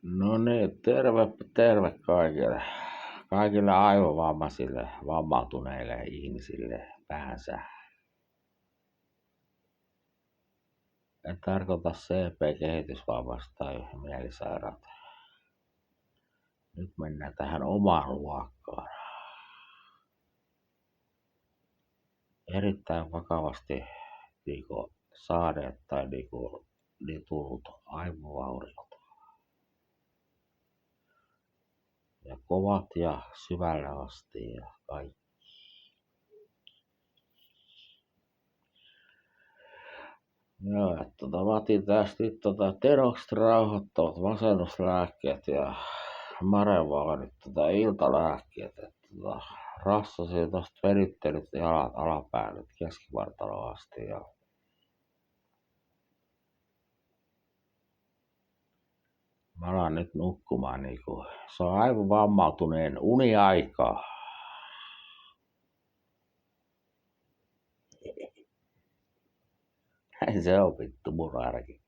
No niin, terve kaikille. Kaikille aivovammaisille, vammautuneille ihmisille päänsä. En tarkoita CP-kehitysvammasta tai mielisairautta. Nyt mennään tähän omaan luokkaan. Erittäin vakavasti saaneet tai tullut aivovauriot. Ja kovat ja syvälle asti ja kaikki. Joo, että mä otin tästä nyt Teroxit rauhoittavat masennuslääkkeet ja Marevaanit iltalääkkeet. Rassasin tosta venyttelyt jalat alapäälle keskivartaloon asti ja mä alan nyt nukkumaan se on aivan vammautuneen uniaikaa. Näin se on vittu mun arki.